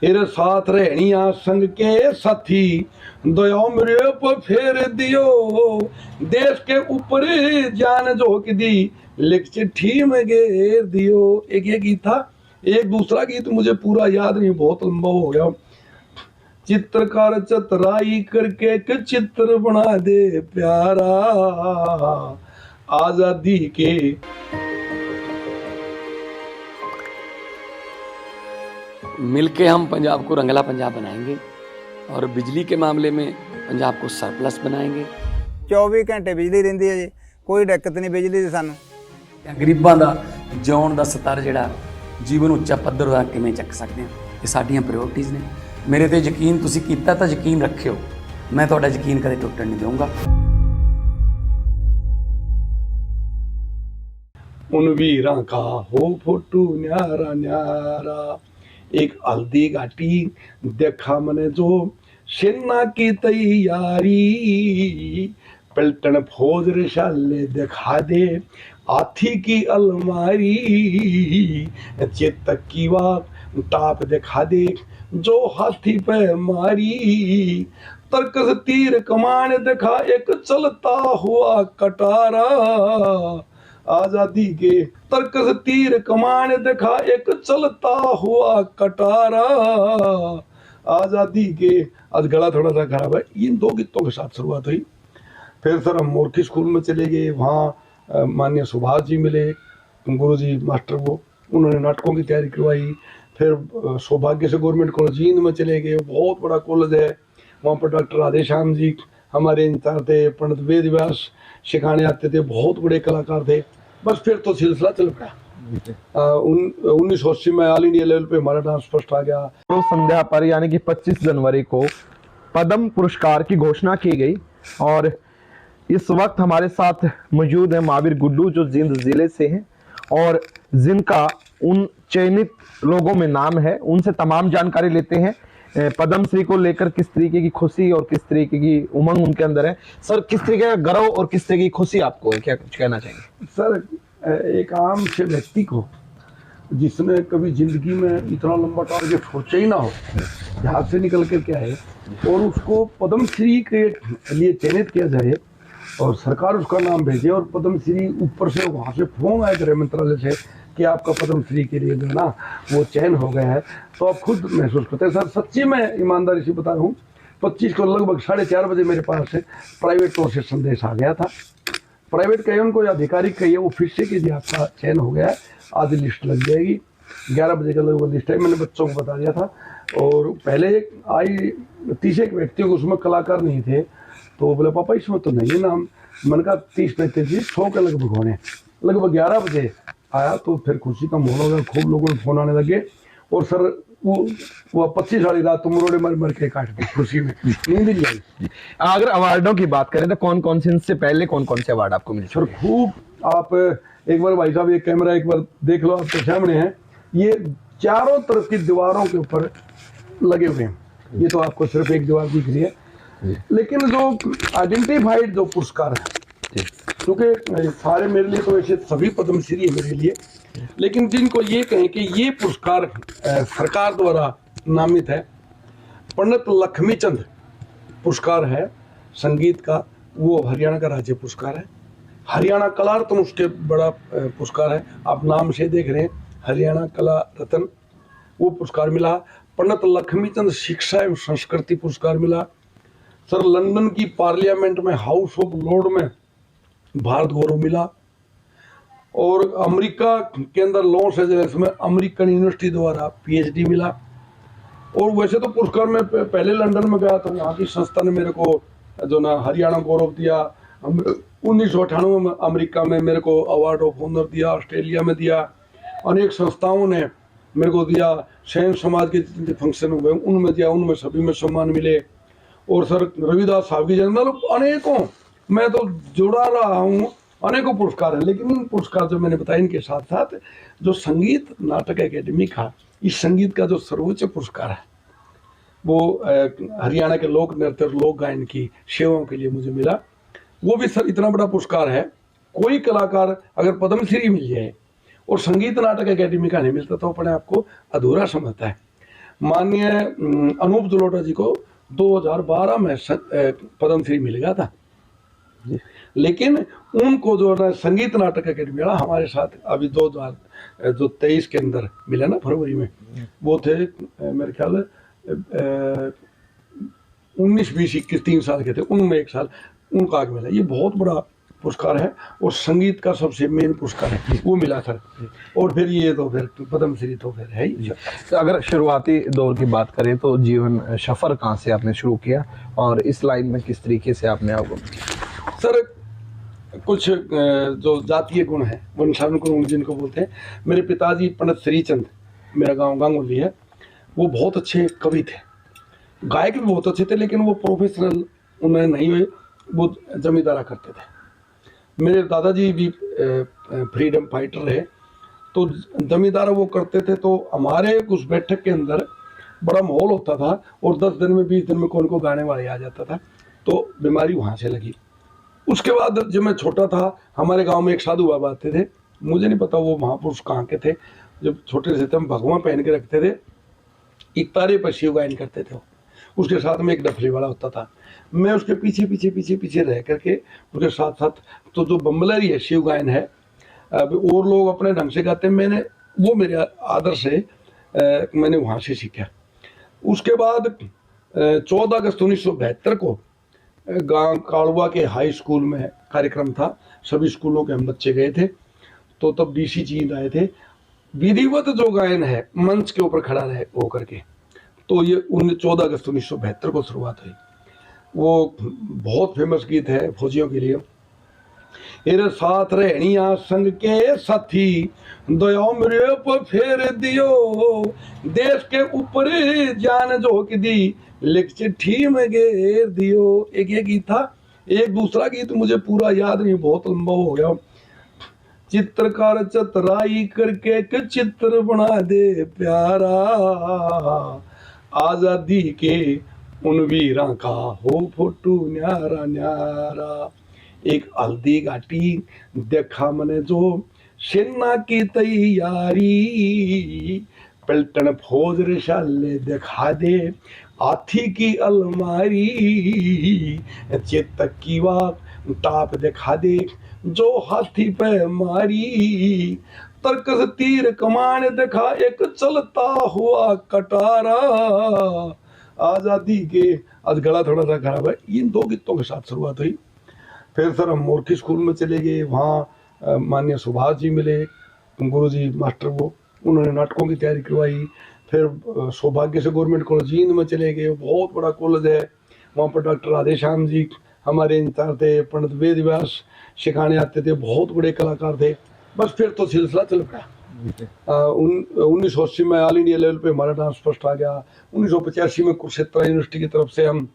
तेरे साथ रहनिया संग के साथी, दया मेरे पर फेर दियो, देश के ऊपर जान झोंक दी, लिख चिट्ठी में घेर दियो। एक ये गीत था। एक दूसरा गीत मुझे पूरा याद नहीं, बहुत लंबा हो गया। चित्रकार चतराई करके एक चित्र बना दे प्यारा, आजादी के। मिलके हम पंजाब को रंगला पंजाब बनाएंगे और बिजली के मामले में पंजाब को सरप्लस बनाएंगे। 24 घंटे बिजली रहिंदी है जी, कोई दिक्कत नहीं बिजली दी सानू। गरीबां दा जिउण दा स्तर जिहड़ा जीवन ਉੱਚਾ ਪੱਧਰ ਦਾ ਕਿਵੇਂ ਚੱਕ ਸਕਦੇ ਹਾਂ, ਇਹ ਸਾਡੀਆਂ ਪ੍ਰਾਇੋਰਟੀਜ਼ ਨੇ। ਮੇਰੇ ਤੇ ਯਕੀਨ ਤੁਸੀਂ ਕੀਤਾ ਤਾਂ ਯਕੀਨ ਰੱਖਿਓ, ਮੈਂ ਤੁਹਾਡਾ ਯਕੀਨ ਕਦੇ ਟੁੱਟਣ ਨਹੀਂ ਦਊਂਗਾ। उन वीरां का हो फोटू न्यारा न्यारा, एक हल्दी घाटी देखा मने जो सेना की तैयारी, पलटन फौज रिशाले दिखा दे हाथी की अलमारी, चेतक की वाक टाप दिखा दे जो हाथी पे मारी, तरकस तीर कमान दिखा एक चलता हुआ कटारा, आजादी के तरकस तीर कमान दिखा एक चलता हुआ कटारा, आजादी के। आज गला थोड़ा सा खराब है। इन दो गीतों के साथ शुरुआत हुई। फिर सर हम मोरखी स्कूल में चले गए, वहाँ माननीय सुभाष जी मिले, गुरु जी मास्टर वो, उन्होंने नाटकों की तैयारी करवाई। फिर सौभाग्य से गवर्नमेंट कॉलेज जींद में चले गए, बहुत बड़ा कॉलेज है, वहाँ पर डॉक्टर राधेश्याम जी हमारे इंचार्ज थे, पंडित वेद व्यास सिखाने आते थे, बहुत बड़े कलाकार थे। बस फिर तो सिलसिला चल पड़ा। 1980 में ऑल इंडिया लेवल पे हमारा डांस फर्स्ट आ गया। तो संध्या पर यानी कि 25 जनवरी को पद्म पुरस्कार की घोषणा की गई और इस वक्त हमारे साथ मौजूद है महावीर गुड्डू, जो जींद जिले से हैं और जिनका उन चयनित लोगों में नाम है। उनसे तमाम जानकारी लेते हैं पद्म श्री को लेकर, किस तरीके की खुशी और किस तरीके की उमंग उनके अंदर है। सर, किस तरीके का गर्व और किस तरीके की खुशी आपको है, क्या कुछ कहना चाहेंगे? सर, एक आम से व्यक्ति को जिसने कभी जिंदगी में इतना लंबा टारगेट सोचा ही ना हो, यहाँ से निकल कर क्या है, और उसको पद्म श्री के लिए चयनित किया जाए और सरकार उसका नाम भेजे और पद्म श्री ऊपर से वहाँ से फोन आए गृह मंत्रालय से कि आपका पद्म श्री के लिए जो है ना वो चयन हो गया है, तो आप खुद महसूस करते हैं। सर सच्ची मैं ईमानदारी से बता रहा हूँ, 25 को लगभग 4:30 बजे मेरे पास से प्राइवेट तौर से संदेश आ गया था। प्राइवेट कहिए उनको या आधिकारिक कहिए, वो फिर से कि आपका चयन हो गया है, आज लिस्ट लग जाएगी। 11 बजे का लगभग लिस्ट है, मैंने बच्चों को बता दिया था। और पहले आई 30 व्यक्तियों को, उसमें कलाकार नहीं थे, तो बोले पापा इसमें तो नहीं है नाम। मैंने कहा 30-35 100 के लगभग होने। लगभग 11 बजे आया तो फिर खुशी का माहौल हो गया, खूब लोगों ने फोन आने लगे। और सर वो 25 वाली रात तो मुरोड़े मर के काट दी खुशी में, नींद नहीं आई। अगर अवार्डों की बात करें तो कौन कौन से, इनसे पहले कौन कौन से अवार्ड आपको मिले? सर खूब, आप एक बार भाई साहब ये कैमरा एक बार देख लो, आपके सामने है, ये चारों तरफ की दीवारों के ऊपर लगे हुए हैं। ये तो आपको सिर्फ एक दीवार दिख रही है, लेकिन जो आइडेंटिफाइड जो पुरस्कार है, क्योंकि सारे मेरे लिए तो ऐसे सभी पद्मश्री है मेरे लिए, लेकिन जिनको ये कहें कि ये पुरस्कार सरकार द्वारा नामित है, पंडित लक्ष्मीचंद पुरस्कार है संगीत का, वो हरियाणा का राज्य पुरस्कार है। हरियाणा कला रत्न उसके बड़ा पुरस्कार है, आप नाम से देख रहे हैं, हरियाणा कला रत्न वो पुरस्कार मिला। पंडित लक्ष्मीचंद शिक्षा एवं संस्कृति पुरस्कार मिला। सर लंदन की पार्लियामेंट में हाउस ऑफ लॉर्ड में भारत गौरव मिला। और अमेरिका के अंदर लॉस एंजलिस में अमेरिकन यूनिवर्सिटी द्वारा PhD मिला। और वैसे तो पुरस्कार में पहले लंदन में गया तो वहाँ की संस्था ने मेरे को जो ना हरियाणा गौरव दिया। 1998 में अमेरिका में मेरे को अवार्ड ऑफ ऑनर दिया, ऑस्ट्रेलिया में दिया, अनेक संस्थाओं ने मेरे को दिया, सैन समाज के जितने फंक्शन हुए उनमें दिया, उनमें सभी में सम्मान मिले। और सर रविदास साहब की जन्म, अनेकों, मैं तो जुड़ा रहा हूँ, अनेकों पुरस्कार हैं। लेकिन इन पुरस्कार जो मैंने बताया, इनके साथ साथ जो संगीत नाटक एकेडमी का, इस संगीत का जो सर्वोच्च पुरस्कार है वो हरियाणा के लोक नृत्य और लोक गायन की सेवाओं के लिए मुझे मिला। वो भी सर इतना बड़ा पुरस्कार है, कोई कलाकार अगर पद्मश्री मिल जाए और संगीत नाटक एकेडमी का नहीं मिलता तो अपने आप को अधूरा समझता है। माननीय अनूप जलोटा जी को 2012 में पद्म श्री मिल गया था, लेकिन उनको जो है संगीत नाटक अकेडमी वाला हमारे साथ अभी 2023 के अंदर मिला ना, फरवरी में, वो थे मेरे ख्याल 19, 20, 21, 3 साल के थे, उनमें 1 साल उनको आगे मिला। ये बहुत बड़ा पुरस्कार है और संगीत का सबसे मेन पुरस्कार है, वो मिला था। और फिर ये तो फिर पद्म श्री तो फिर है ही। तो अगर शुरुआती दौर की बात करें तो जीवन सफर कहाँ से आपने शुरू किया और इस लाइन में किस तरीके से आपने आगे? सर कुछ जो जातीय गुण है, वंशानुक्रम जिनको बोलते हैं, मेरे पिताजी पंडित श्रीचंद, मेरा गांव गांगुली है, वो बहुत अच्छे कवि थे, गायक भी बहुत अच्छे थे, लेकिन वो प्रोफेशनल उन्हें नहीं हुए, वो जमींदारा करते थे। मेरे दादाजी भी फ्रीडम फाइटर रहे, तो जमींदारा वो करते थे। तो हमारे उस बैठक के अंदर बड़ा माहौल होता था और 10 दिन में 20 दिन में कौन को गाने वाले आ जाता था, तो बीमारी वहाँ से लगी। उसके बाद जब मैं छोटा था, हमारे गांव में एक साधु बाबा आते थे, मुझे नहीं पता वो महापुरुष कहाँ के थे। जब छोटे से थे हम भगवा पहन के रखते थे, एक तारे पर शिव गायन करते थे, उसके साथ में एक डफली वाला होता था, मैं उसके पीछे पीछे पीछे पीछे रह करके उसके साथ साथ, तो जो बम्बलरी है शिव गायन है, अब और लोग अपने ढंग से गाते हैं, मैंने वो मेरे आदर से मैंने वहाँ से सीखा। उसके बाद 14 अगस्त 1972 को गांव कालवा के हाई स्कूल में कार्यक्रम था, सभी स्कूलों के हम बच्चे गए थे, तो तब डीसी जी आए थे। विधिवत जो गायन है मंच के ऊपर खड़ा रहे हो करके, तो ये 14 अगस्त 1972 को शुरुआत हुई। वो बहुत फेमस गीत है फौजियों के लिए। एरे साथ रहनिया संग के साथी, दया मेरे पर फेर दियो, देश के ऊपर जान झोंक दी, लिख चिट्ठी में घेर दियो। एक ये गीत था। एक दूसरा गीत मुझे पूरा याद नहीं, बहुत लंबा हो गया। चित्रकार चतराई करके एक चित्र बना दे प्यारा, आजादी के उन वीरा का हो फोटो न्यारा न्यारा। एक हल्दी घाटी देखा मैंने जो सेना की तैयारी, पलटन फौज रिशाले दिखा दे हाथी की अलमारी, चेतक की वाक टाप दिखा दे जो हाथी पे मारी, तर्कस तीर कमान दिखा एक चलता हुआ कटारा, आजादी के। आज गला थोड़ा सा खराब है। इन 2 गीतों के साथ शुरुआत हुई। फिर सर हम मोरखी स्कूल में चले गए, वहाँ माननीय सुभाष जी मिले, गुरुजी मास्टर, वो उन्होंने नाटकों की तैयारी करवाई। फिर सौभाग्य से गवर्नमेंट कॉलेज जींद में चले गए, बहुत बड़ा कॉलेज है, वहाँ पर डॉक्टर राधेश्याम जी हमारे इंचार्ज थे, पंडित वेद व्यास सिखाने आते थे, बहुत बड़े कलाकार थे। बस फिर तो सिलसिला चल पड़ा। 1980 में ऑल इंडिया लेवल पे हमारा डांस फर्स्ट आ गया। 1985 में कुरुक्षेत्र यूनिवर्सिटी की तरफ से हम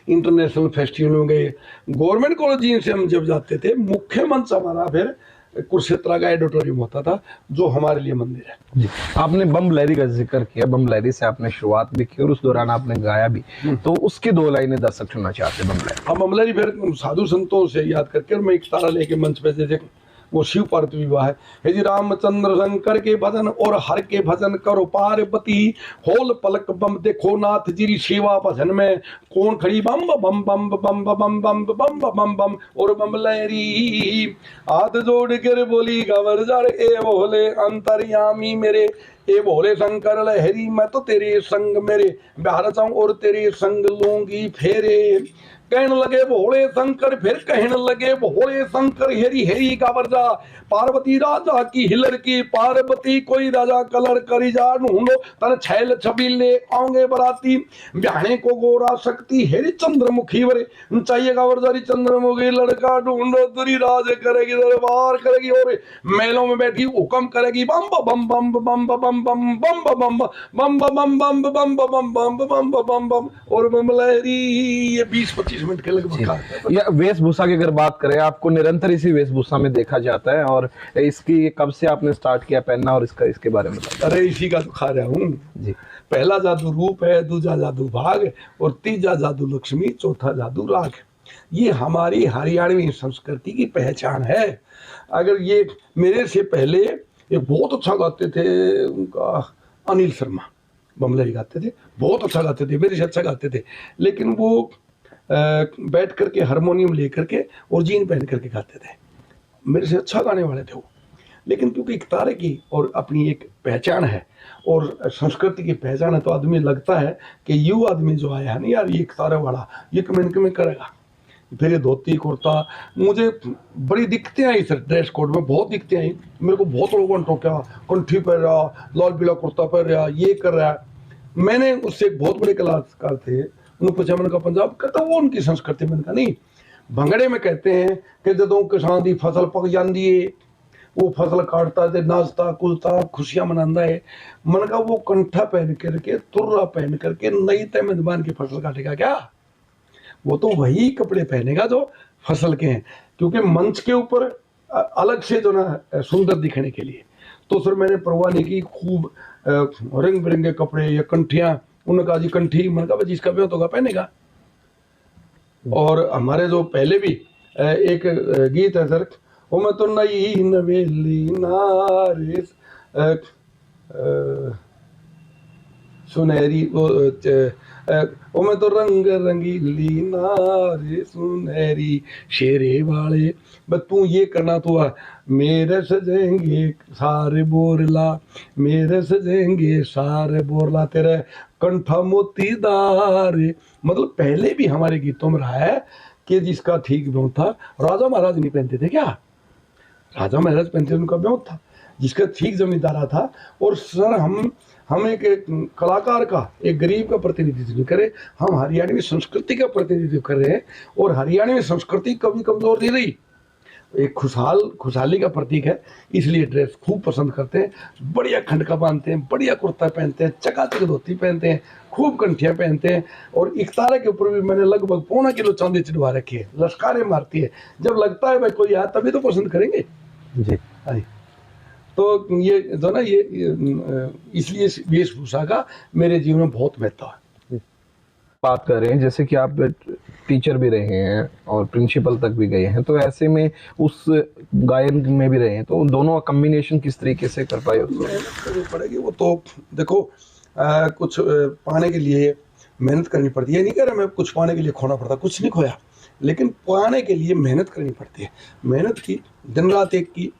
इंटरनेशनल फेस्टिवल में गए। गवर्नमेंट कॉलेज जींद से हम जब जाते थे, मुख्य मंच हमारा फिर कुरुक्षेत्र का एडिटोरियम होता था, जो हमारे लिए मंदिर है। जी, आपने बम लहरी का जिक्र किया, बम लहरी से आपने शुरुआत भी की और उस दौरान आपने गाया भी, तो उसकी 2 लाइनें दर्शक सुनना चाहते हैं बम लहरी। हम बम लहरी फिर साधु संतों से याद करके, और मैं एक तारा लेके मंच पे, जैसे वो शिव पार्वती विवाह है, हे जी रामचंद्र शंकर के भजन और हर के भजन करो पार्वती, होल पलक बम देखो नाथ जी सेवा भजन में, कौन खड़ी बम बम बम बम बम बम बम बम बम, और बम लहरी हाथ जोड़ कर बोली गवर जार, ए भोले अंतर्यामी मेरे, ए भोले शंकर लहरी, मैं तो तेरे संग मेरे बिहार जाऊं और तेरे संग लूंगी फेरे। कहने लगे भोले शंकर, फिर कहने लगे भोले शंकर, हेरी हेरी का वर्जा, पार्वती राजा की हिलर की, पार्वती कोई राजा कलर करी जा, ढूंढो तन छैल छबीले आऊंगे बराती, ब्याहने को गोरा शक्ति हेरी चंद्रमुखी वरे, चाहिए गवर्जरी चंद्रमुखी लड़का ढूंढो, तुरी राज करेगी दरबार करेगी और मेलों में बैठी हुक्म करेगी, बम बम बम बम बम बम बम बम बम बम बम बम बम बम बम बम बम, और बम लहरी। ये 20-25 मिनट के लगभग। या वेशभूषा की अगर बात करें, आपको निरंतर इसी वेशभूषा में देखा जाता है, और इसकी कब से आपने स्टार्ट किया पहनना, और इसके बारे में बताइए। अरे इसी का तो खा रहा हूँ जी। पहला जादू रूप है, दूसरा जादू भाग, और तीसरा जादू लक्ष्मी, चौथा जादू राग। ये हमारी हरियाणवी संस्कृति की पहचान है। अगर ये मेरे से पहले एक बहुत अच्छा गाते थे, उनका अनिल शर्मा, बमलरी गाते थे, बहुत अच्छा गाते थे, मेरे से अच्छा गाते थे, लेकिन वो बैठ करके हारमोनियम ले करके और जीन पहन करके गाते थे, मेरे से अच्छा गाने वाले थे वो। लेकिन क्योंकि एक तारे की और अपनी एक पहचान है और संस्कृति की पहचान है, तो आदमी लगता है कि यू आदमी जो आया है ना यार, ये एक तारे वाला, ये कमेंट करेगा। फिर ये धोती कुर्ता, मुझे बड़ी दिक्कतें आई सर, ड्रेस कोड में बहुत दिक्कतें आई। मेरे को बहुत लोगों ने टोका, कंठी पहन रहा, लाल पीला कुर्ता पहन रहा, ये कर रहा है। मैंने उससे एक बहुत बड़े कलाकार थे, उन्होंने पूछा, मैंने कहा पंजाब, कहता वो उनकी संस्कृति। मैंने कहा नहीं, भंगड़े में कहते हैं कि जदों किसान की फसल पक जाती है, वो फसल काटता है, नाचता कुलता खुशियां मनाता है। मैंने कहा वो कंठा पहन करके, तुर्रा पहन करके नई तय मेजबान की फसल काटेगा क्या? वो तो वही कपड़े पहनेगा जो फसल के हैं, क्योंकि मंच के ऊपर अलग से जो ना सुंदर दिखने के लिए। तो सर मैंने परवाह नहीं की, खूब रंग बिरंगे कपड़े या कंठियां, उन्होंने कहा जी कंठी, मैंने कहा जिसका ब्याह होगा पहनेगा। और हमारे जो पहले भी एक गीत है सर, वो मैं तो नई नवेली नारे सुनहरी, वो मैं तो रंग रंगीली नारे सुनहरी शेरे वाले, बस तू ये करना, तो मेरे सजेंगे सारे बोरला, मेरे सजेंगे सारे बोरला, तेरे कंठा मोतीदार। मतलब पहले भी हमारे गीतों में रहा है कि जिसका ठीक ब्याह था, राजा महाराज नहीं पहनते थे क्या? राजा महाराज पहनते थे, उनका ब्याह था, जिसका ठीक जमींदारा था। और सर हम एक कलाकार का, एक गरीब का प्रतिनिधित्व करें, हम हरियाणवी संस्कृति का प्रतिनिधित्व कर रहे हैं, और हरियाणवी संस्कृति कभी कमजोर नहीं रही, एक खुशहाली का प्रतीक है। इसलिए ड्रेस खूब पसंद करते हैं, बढ़िया खंडका बांधते हैं, बढ़िया कुर्ता पहनते हैं, चकाचक धोती पहनते हैं, खूब कंठियाँ पहनते हैं। और इकतारे के ऊपर भी मैंने लगभग 1.25 किलो चांदी चढ़वा रखी है, लश्कारें मारती है। जब लगता है भाई कोई आया तभी तो पसंद करेंगे जी। तो ये जो ना, ये इसलिए वेशभूषा का मेरे जीवन में बहुत महत्व है। बात कर रहे हैं जैसे कि आप टीचर भी रहे हैं और प्रिंसिपल तक भी गए हैं, तो ऐसे में उस गायन में भी रहे हैं, तो दोनों का कॉम्बिनेशन किस तरीके से कर पाए? मेहनत करनी पड़ेगी, वो तो देखो कुछ पाने के लिए मेहनत करनी पड़ती है। नहीं कह रहा मैं कुछ पाने के लिए खोना पड़ता, कुछ नहीं खोया, लेकिन पाने के लिए मेहनत करनी पड़ती है। मेहनत की, दिन रात एक की,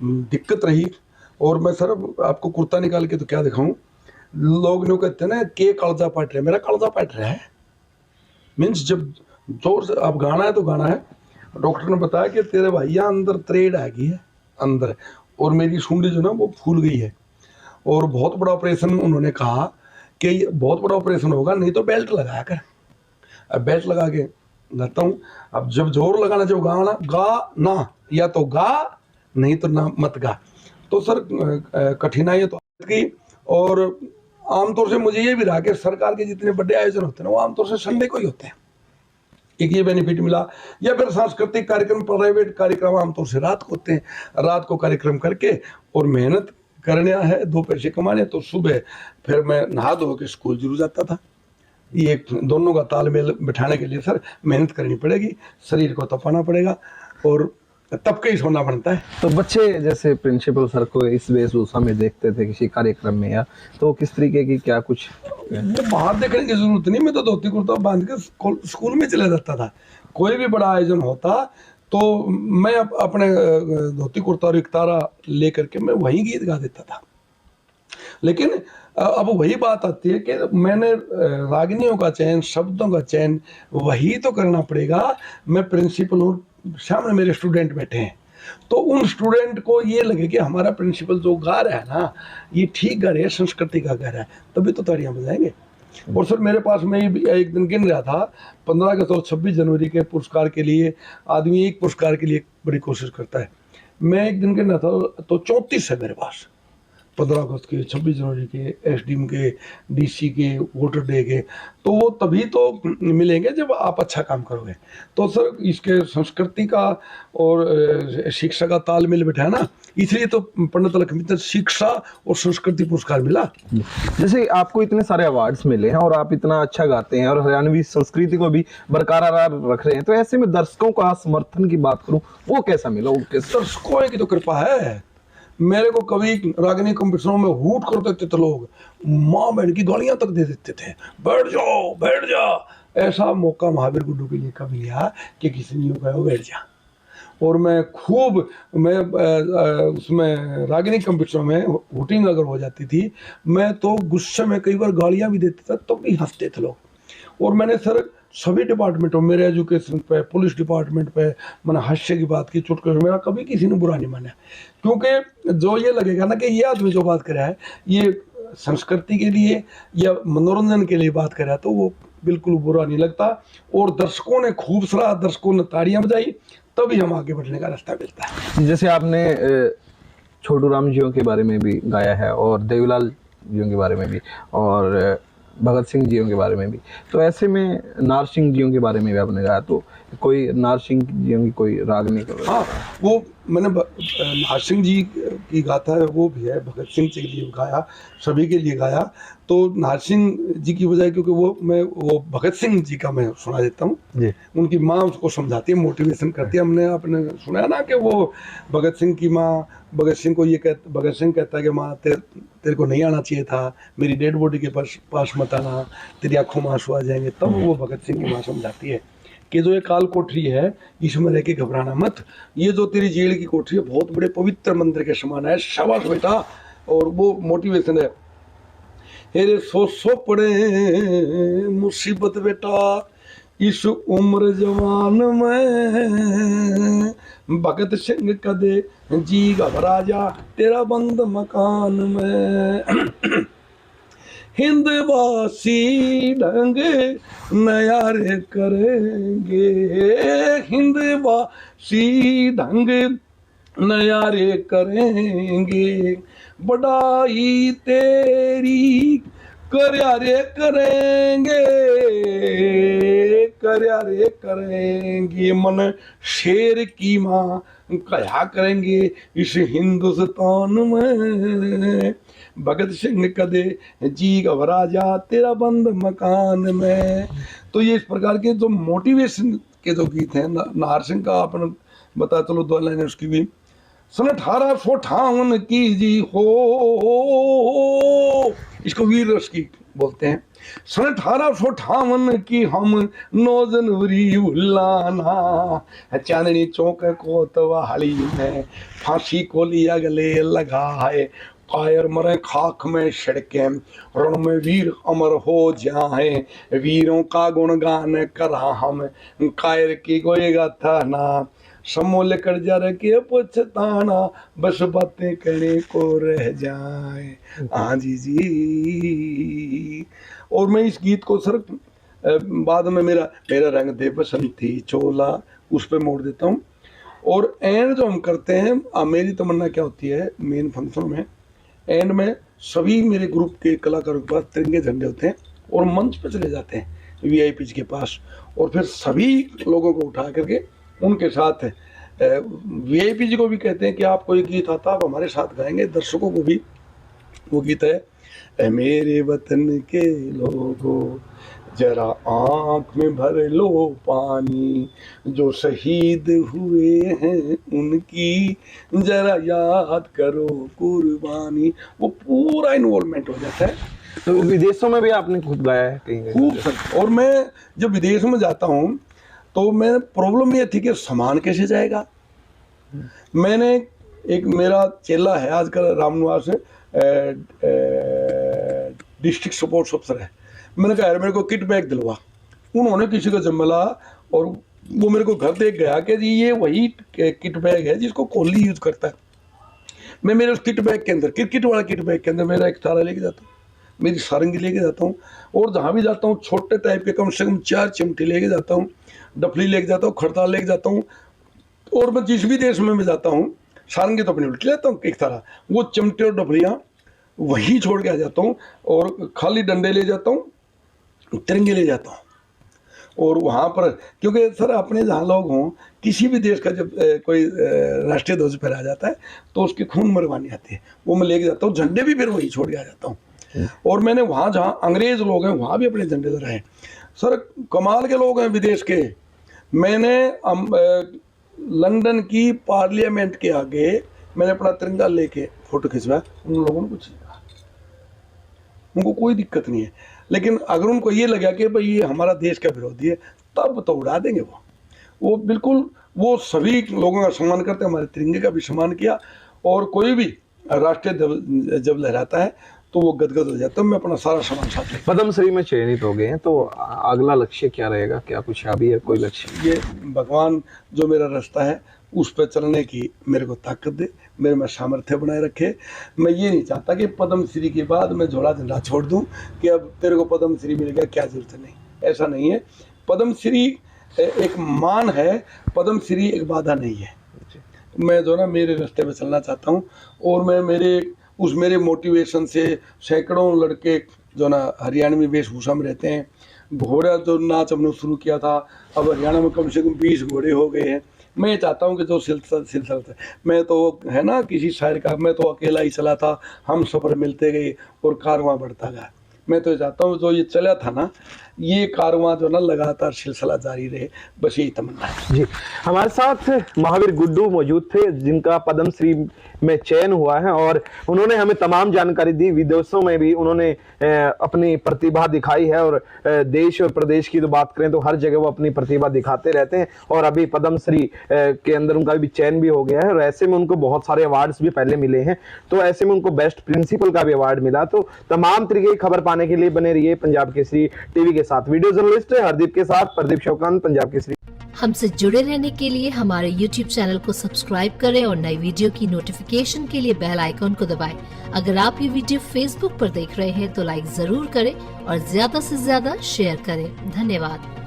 दिक्कत रही। और मैं सर आपको कुर्ता निकाल के तो क्या दिखाऊं, लोग नो कहते हैं ना के कालजा पाट रहे, मेरा कालजा पाट रहा है। मीन्स जब जोर से अब गाना है तो गाना है। डॉक्टर ने बताया कि तेरे भैया अंदर त्रेड आ गई है अंदर, और मेरी सूंडी जो ना वो फूल गई है, और बहुत बड़ा ऑपरेशन। उन्होंने कहा कि बहुत बड़ा ऑपरेशन होगा, नहीं तो बेल्ट लगाया कर। अब बेल्ट लगा के गाता हूँ। अब जब जोर लगाना, जब गाना गा ना, या तो गा नहीं तो ना मत गा। तो सर कठिनाई तो की। और आमतौर से मुझे ये भी रहा कि सरकार के जितने बड़े आयोजन होते हैं वो आमतौर से संडे को ही होते हैं, एक ये बेनिफिट मिला। या फिर सांस्कृतिक कार्यक्रम, प्राइवेट कार्यक्रम आमतौर से रात को होते हैं, रात को कार्यक्रम करके और मेहनत करना है, 2 पैसे कमाने, तो सुबह फिर मैं नहा धो के स्कूल जरूर जाता था। ये दोनों का तालमेल बिठाने के लिए सर मेहनत करनी पड़ेगी, शरीर को तपाना पड़ेगा, और तब के ही सोना बनता है। तो बच्चे जैसे प्रिंसिपल सर को इस वेशभूषा में देखते थे किसी कार्यक्रम में, या तो किस तरीके की क्या कुछ? तो बाहर देखने की जरूरत नहीं, मैं तो धोती कुर्ता बांध के स्कूल में चला जाता था। कोई भी बड़ा आयोजन होता तो मैं अपने धोती कुर्ता और इकतारा लेकर के मैं वही गीत गा देता था। लेकिन अब वही बात आती है कि मैंने रागनियों का चयन, शब्दों का चयन वही तो करना पड़ेगा। मैं प्रिंसिपल हूँ, सामने मेरे स्टूडेंट बैठे हैं, तो उन स्टूडेंट को ये लगे कि हमारा प्रिंसिपल जो गा रहा है ना, ये ठीक गा रहा है, संस्कृति का गा रहा है, तभी तो ताड़ियां बजाएंगे। और सर मेरे पास मैं एक दिन गिन रहा था, 15 अगस्त और 26 जनवरी के पुरस्कार के लिए आदमी एक पुरस्कार के लिए बड़ी कोशिश करता है। मैं एक दिन गिन रहा था तो 34 है मेरे पास, 15 अगस्त के, 26 जनवरी के, एसडीएम के, डीसी के, वोटर डे के। तो वो तभी तो मिलेंगे जब आप अच्छा काम करोगे। तो सर इसके संस्कृति का और शिक्षा का तालमेल बैठा है ना, इसलिए तो पंडित लक्ष्मीचंद शिक्षा और संस्कृति पुरस्कार मिला। जैसे आपको इतने सारे अवार्ड्स मिले हैं और आप इतना अच्छा गाते हैं और हरियाणवी संस्कृति को भी बरकरार रख रहे हैं, तो ऐसे में दर्शकों का समर्थन की बात करूं, वो कैसा मिला? दर्शकों की तो कृपा है। मेरे को कभी रागिनी कंपटीशनों में हूट कर देते थे लोग, माँ बहन की गालियां तक दे देते थे, बैठ जाओ बैठ जा। ऐसा मौका महावीर गुड्डू के लिए कभी लिया कि किसी ने यूँ कहा बैठ जा। और मैं खूब उसमें रागिनी कंपटीशन में हुटिंग अगर हो जाती थी, मैं तो गुस्से में कई बार गालियां भी देता था, तो भी हंसते थे लोग। और मैंने सर सभी डिपार्टमेंटों, मेरे एजुकेशन पे, पुलिस डिपार्टमेंट पे मैंने हास्य की बात की, चुटकुले, मेरा कभी किसी ने बुरा नहीं माना, क्योंकि जो ये लगेगा ना कि ये आदमी जो बात कर रहा है ये संस्कृति के लिए या मनोरंजन के लिए बात कर रहा है, तो वो बिल्कुल बुरा नहीं लगता। और दर्शकों ने खूब सराहा, दर्शकों ने तालियां बजाई, तभी हम आगे बढ़ने का रास्ता मिलता है। जैसे आपने छोटू राम जियों के बारे में भी गाया है और देवीलाल जियों के बारे में भी और भगत सिंह जियों के बारे में भी, तो ऐसे में नार सिंह जियों के बारे में भी आपने गाया, तो कोई नार सिंह जियों की कोई राग नहीं कर रहा? हाँ, वो मैंने नार सिंह जी की गाथा है वो भी है, भगत सिंह जी के लिए गाया, सभी के लिए गाया। तो नार सिंह जी की बजाय, क्योंकि वो भगत सिंह जी का मैं सुना देता हूँ जी। उनकी माँ उसको समझाती है, मोटिवेशन करती है। हमने आपने सुना ना कि वो भगत सिंह की माँ भगत सिंह को भगत सिंह कहता है कि माँ तेरे को नहीं आना चाहिए था, मेरी डेड बॉडी के पास मत आना, तेरी आंखों में आंसू आ जाएंगे। तब वो भगत सिंह की माँ समझाती है कि जो ये काल कोठरी है इसमें रह के घबराना मत, ये जो तेरी जेल की कोठरी है बहुत बड़े पवित्र मंदिर के समान है, शाबाश बेटा। और वो मोटिवेशन है, हेरे सो पड़े मुसीबत बेटा इस उम्र जवान में, भगत सिंह कदे जी घबरा जा तेरा बंद मकान में, हिंदवासी ढंग नयारे करेंगे, हिंदवासी ढंग नयारे करेंगे, बड़ाई तेरी करयारे करेंगे, करयारे करेंगे, मन शेर की माँ कया करेंगे इस हिंदुस्तान में, भगत सिंह कदे जी घबरा जा तेरा बंद मकान में। तो ये इस प्रकार के जो मोटिवेशन के जो गीत हैं, नार सिंह का आपने बता, चलो 2 लाइनें उसकी भी। सन 1858 की जी हो, इसको वीर रस की बोलते हैं। सन 1858 की हम 9 जनवरी उल्लाना, चांदनी चौक कोतवाली में फांसी को लिया गले लगा है, कायर मरे खाक में सड़के रण में वीर अमर हो जाए, वीरों का गुणगान करा हम कायर की गोएगा था ना, समूल कर जा रखे पछताना बस बातें करने को रह जाए। हाँ जी। और मैं इस गीत को सर बाद में मेरा रंग दे बसंती चोला उस पर मोड़ देता हूँ। और एंड जो हम करते हैं, मेरी तमन्ना क्या होती है मेन फंक्शन में, एंड में सभी मेरे ग्रुप के कलाकारों के पास तिरंगे झंडे होते हैं और मंच पे चले जाते हैं वीआईपी के पास, और फिर सभी लोगों को उठा करके उनके साथ वीआईपी जी को भी कहते हैं कि आप कोई गीत आता आप हमारे साथ गाएंगे। दर्शकों को भी वो गीत है, मेरे वतन के लोगों जरा आँख में भर लो पानी, जो शहीद हुए हैं उनकी जरा याद करो कुर्बानी। वो पूरा इन्वॉल्वमेंट हो जाता है। तो विदेशों में भी आपने खुद गाया है कहीं? खूब सर। और मैं जब विदेश में जाता हूँ तो मैं प्रॉब्लम ये थी कि सामान कैसे जाएगा। मैंने एक मेरा चेला है आजकल रामनिवास डिस्ट्रिक्ट सपोर्ट्स अफसर है, मैंने कहा यार मेरे को किट बैग दिलवा। उन्होंने किसी का जमला और वो मेरे को घर देख गया कि जी ये वही किट बैग है जिसको कोहली यूज करता है। मैं मेरे उस किट बैग के अंदर, क्रिकेट वाला किट बैग के अंदर मेरा एक थाला लेके जाता हूँ, मेरी सारंगी लेके जाता हूँ, और जहाँ भी जाता हूँ छोटे टाइप के कम से कम 4 चिमटे लेके जाता हूँ, डफली लेके जाता हूँ, खड़ताल लेके जाता हूँ। और मैं जिस भी देश में मैं जाता हूँ सारंगी तो अपनी उल्टी लेता हूँ एक तरह, वो चिमटे और डफलियाँ वहीं छोड़ के आ जाता हूँ, और खाली डंडे ले जाता हूँ, तिरंगे ले जाता हूँ। और वहाँ पर क्योंकि सर अपने जहाँ लोग हों, किसी भी देश का जब कोई राष्ट्रीय ध्वज फहराया जाता है तो उसकी खून मरवानी आती है, वो मैं लेके जाता हूँ। झंडे भी फिर वही छोड़ के आ जाता हूँ। और मैंने वहाँ जहाँ अंग्रेज लोग हैं वहाँ भी अपने झंडे लगाए हैं। सर कमाल के लोग हैं विदेश के। मैंने लंदन की पार्लियामेंट के आगे मैंने अपना तिरंगा लेके फोटो खिंचवाया, उन लोगों ने कुछ नहीं कहा, उनको कोई दिक्कत नहीं है। लेकिन अगर उनको ये लगा कि भाई ये हमारा देश का विरोधी है, तब तो उड़ा देंगे वो बिल्कुल, वो सभी लोगों का सम्मान करते हैं, हमारे तिरंगे का भी सम्मान किया। और कोई भी राष्ट्रीय ध्वज जब लहराता है तो वो गदगद हो जाता है। मैं अपना सारा सामान साथ लेकर पद्मश्री में चयनित हो गए हैं, तो अगला लक्ष्य क्या रहेगा? क्या कुछ अभी है कोई लक्ष्य? ये भगवान जो मेरा रास्ता है उस पर चलने की मेरे को ताकत दे, मेरे में सामर्थ्य बनाए रखे। मैं ये नहीं चाहता कि पद्मश्री के बाद मैं झोला झंडा छोड़ दूं कि अब तेरे को पद्मश्री मिल गया, क्या जरूरत नहीं, ऐसा नहीं है। पद्मश्री एक मान है, पद्मश्री एक बाधा नहीं है। मैं जो ना मेरे रास्ते पे चलना चाहता हूँ, और मैं मेरे मोटिवेशन से सैकड़ों लड़के जो ना हरियाणवी वेशभूषा में रहते हैं, घोड़ा जो नाच हमने शुरू किया था, अब हरियाणा में कम से कम 20 घोड़े हो गए हैं। मैं ये चाहता हूँ कि जो सिलसिला मैं तो है ना किसी शायर का, मैं तो अकेला ही चला था, हम सफ़र मिलते गए और कारवां बढ़ता गया। मैं तो चाहता हूँ जो ये चला था ना, ये कारवां जो ना लगातार सिलसिला जारी रहे, बस यही तमन्ना है जी। हमारे साथ महावीर गुड्डू मौजूद थे, जिनका पद्मश्री में चयन हुआ है, और उन्होंने हमें तमाम जानकारी दी। विदेशों में भी उन्होंने अपनी प्रतिभा दिखाई है, और देश और प्रदेश की तो बात करें तो हर जगह वो अपनी प्रतिभा दिखाते रहते हैं। और अभी पद्मश्री के अंदर उनका भी चयन भी हो गया है, और ऐसे में उनको बहुत सारे अवार्ड्स भी पहले मिले हैं। तो ऐसे में उनको बेस्ट प्रिंसिपल का भी अवार्ड मिला। तो तमाम तरीके की खबर पाने के लिए बने रहिए पंजाब केसरी टीवी के साथ। वीडियो जर्नलिस्ट हरदीप के साथ प्रदीप शौकान, पंजाब केसरी। हमसे जुड़े रहने के लिए हमारे YouTube चैनल को सब्सक्राइब करें और नई वीडियो की नोटिफिकेशन के लिए बेल आइकॉन को दबाएं। अगर आप ये वीडियो Facebook पर देख रहे हैं तो लाइक जरूर करें और ज्यादा से ज्यादा शेयर करें। धन्यवाद।